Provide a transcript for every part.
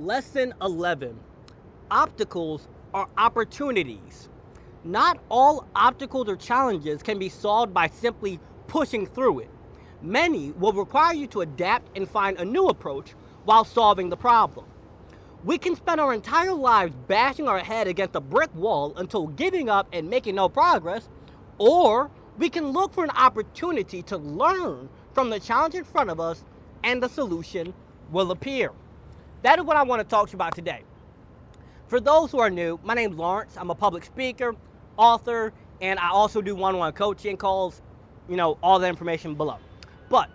Lesson 11. Obstacles are opportunities. Not all obstacles or challenges can be solved by simply pushing through it. Many will require you to adapt and find a new approach while solving the problem. We can spend our entire lives bashing our head against a brick wall until giving up and making no progress, or we can look for an opportunity to learn from the challenge in front of us and the solution will appear. That is what I want to talk to you about today. For those who are new, my name is Lawrence. I'm a public speaker, author, and I also do one-on-one coaching calls, all the information below. But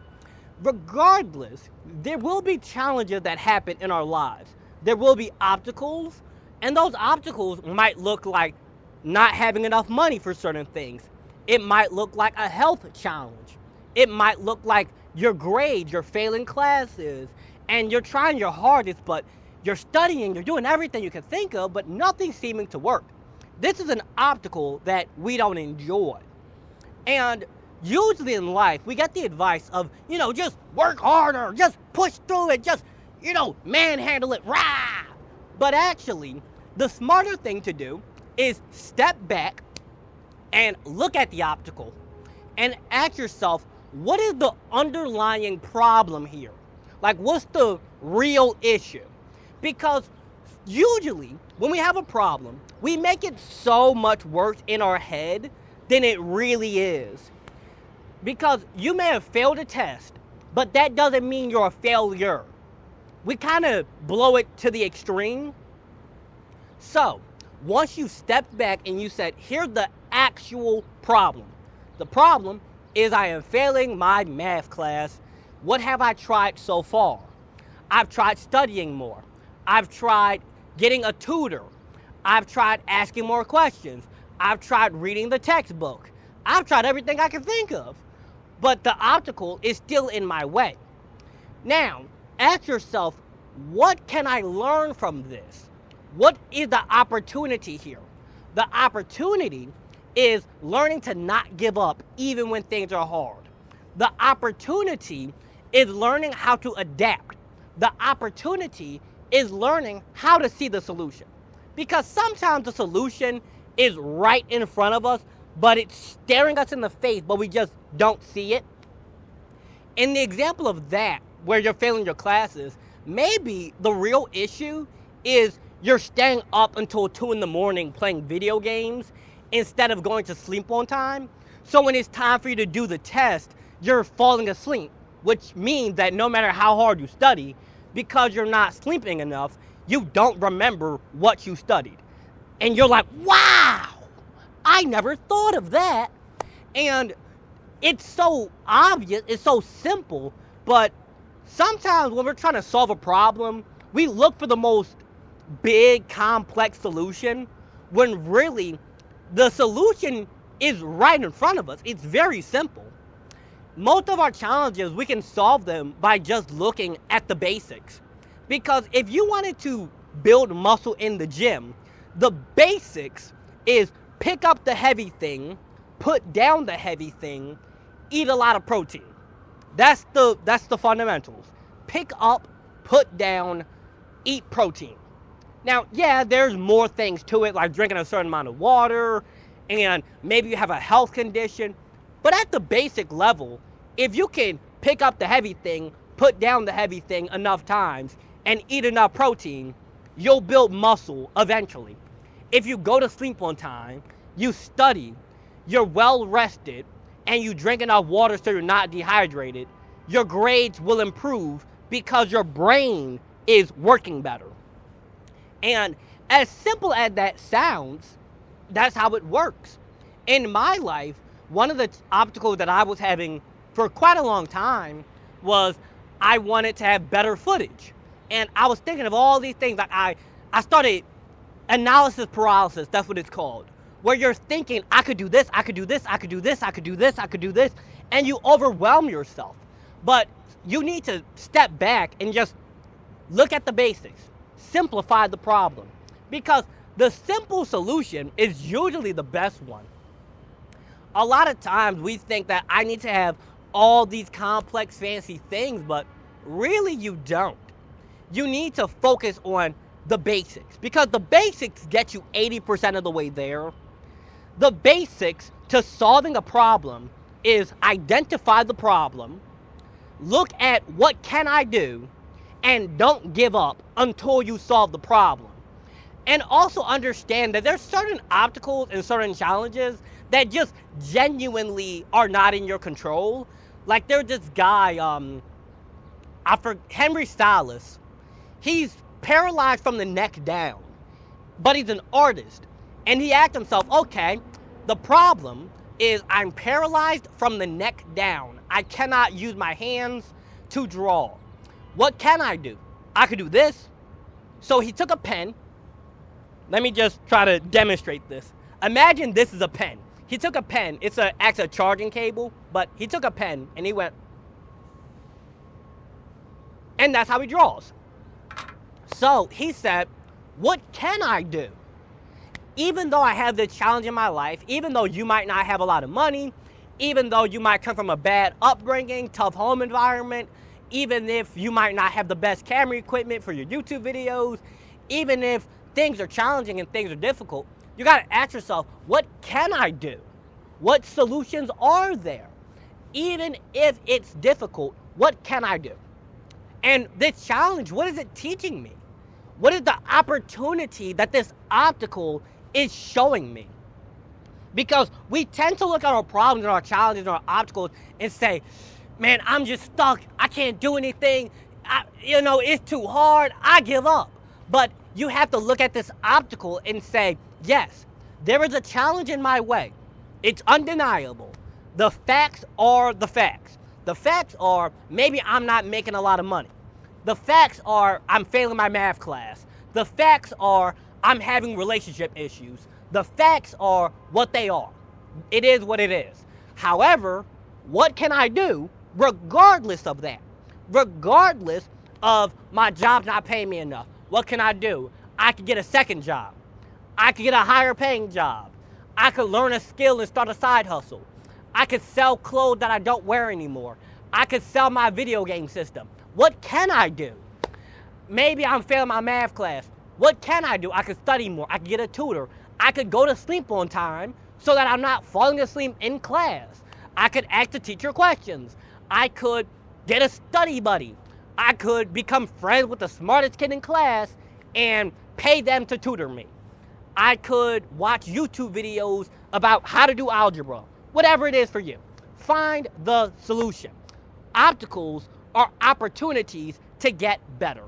regardless, there will be challenges that happen in our lives. There will be obstacles, and those obstacles might look like not having enough money for certain things. It might look like a health challenge. It might look like your grades, you're failing classes, and you're trying your hardest, but you're studying, you're doing everything you can think of, but nothing's seeming to work. This is an obstacle that we don't enjoy. And usually in life, we get the advice of, just work harder, just push through it, just, manhandle it, rah! But actually, the smarter thing to do is step back and look at the obstacle and ask yourself, what is the underlying problem here? Like, what's the real issue? Because usually, when we have a problem, we make it so much worse in our head than it really is. Because you may have failed a test, but that doesn't mean you're a failure. We kind of blow it to the extreme. So, once you stepped back and you said, here's the actual problem. The problem is I am failing my math class. What have I tried so far? I've tried studying more. I've tried getting a tutor. I've tried asking more questions. I've tried reading the textbook. I've tried everything I can think of. But the obstacle is still in my way. Now, ask yourself, what can I learn from this? What is the opportunity here? The opportunity is learning to not give up even when things are hard. The opportunity is learning how to adapt. The opportunity is learning how to see the solution. Because sometimes the solution is right in front of us, but it's staring us in the face, but we just don't see it. In the example of that, where you're failing your classes, maybe the real issue is you're staying up until 2 a.m. playing video games instead of going to sleep on time. So when it's time for you to do the test, you're falling asleep, which means that no matter how hard you study, because you're not sleeping enough, you don't remember what you studied. And you're like, wow, I never thought of that. And it's so obvious, it's so simple, but sometimes when we're trying to solve a problem, we look for the most big, complex solution, when really the solution is right in front of us. It's very simple. Most of our challenges, we can solve them by just looking at the basics. Because if you wanted to build muscle in the gym, the basics is pick up the heavy thing, put down the heavy thing, eat a lot of protein. That's the fundamentals. Pick up, put down, eat protein. Now, yeah, there's more things to it, like drinking a certain amount of water, and maybe you have a health condition. But at the basic level, if you can pick up the heavy thing, put down the heavy thing enough times, and eat enough protein, you'll build muscle eventually. If you go to sleep on time, you study, you're well rested, and you drink enough water so you're not dehydrated, your grades will improve because your brain is working better. And as simple as that sounds, that's how it works. In my life, one of the obstacles that I was having for quite a long time was I wanted to have better footage. And I was thinking of all these things. Like I started analysis paralysis, that's what it's called, where you're thinking, I could do this, I could do this, I could do this, I could do this, I could do this, and you overwhelm yourself. But you need to step back and just look at the basics. Simplify the problem. Because the simple solution is usually the best one. A lot of times we think that I need to have all these complex, fancy things, but really you don't. you need to focus on the basics, because the basics get you 80% of the way there. The basics to solving a problem is identify the problem, look at what can I do, and don't give up until you solve the problem. And also understand that there's certain obstacles and certain challenges that just genuinely are not in your control. Like there's this guy, Henry Styles. He's paralyzed from the neck down, but he's an artist. And he asked himself, okay, the problem is I'm paralyzed from the neck down. I cannot use my hands to draw. What can I do? I could do this. So he took a pen. Let me just try to demonstrate this. Imagine this is a pen. He took a pen. It's actually a charging cable, but he took a pen and he went. And that's how he draws. So he said, what can I do? Even though I have this challenge in my life, even though you might not have a lot of money, even though you might come from a bad upbringing, tough home environment, even if you might not have the best camera equipment for your YouTube videos, even if things are challenging and things are difficult, you got to ask yourself, what can I do? What solutions are there? Even if it's difficult, what can I do? And this challenge, what is it teaching me? What is the opportunity that this obstacle is showing me? Because we tend to look at our problems and our challenges and our obstacles and say, man, I'm just stuck. I can't do anything. It's too hard. I give up. But you have to look at this obstacle and say, yes, there is a challenge in my way. It's undeniable. The facts are the facts. The facts are maybe I'm not making a lot of money. The facts are I'm failing my math class. The facts are I'm having relationship issues. The facts are what they are. It is what it is. However, what can I do regardless of that? Regardless of my job's not paying me enough. What can I do? I could get a second job. I could get a higher paying job. I could learn a skill and start a side hustle. I could sell clothes that I don't wear anymore. I could sell my video game system. What can I do? Maybe I'm failing my math class. What can I do? I could study more. I could get a tutor. I could go to sleep on time so that I'm not falling asleep in class. I could ask the teacher questions. I could get a study buddy. I could become friends with the smartest kid in class and pay them to tutor me. I could watch YouTube videos about how to do algebra. Whatever it is for you. Find the solution. Obstacles are opportunities to get better.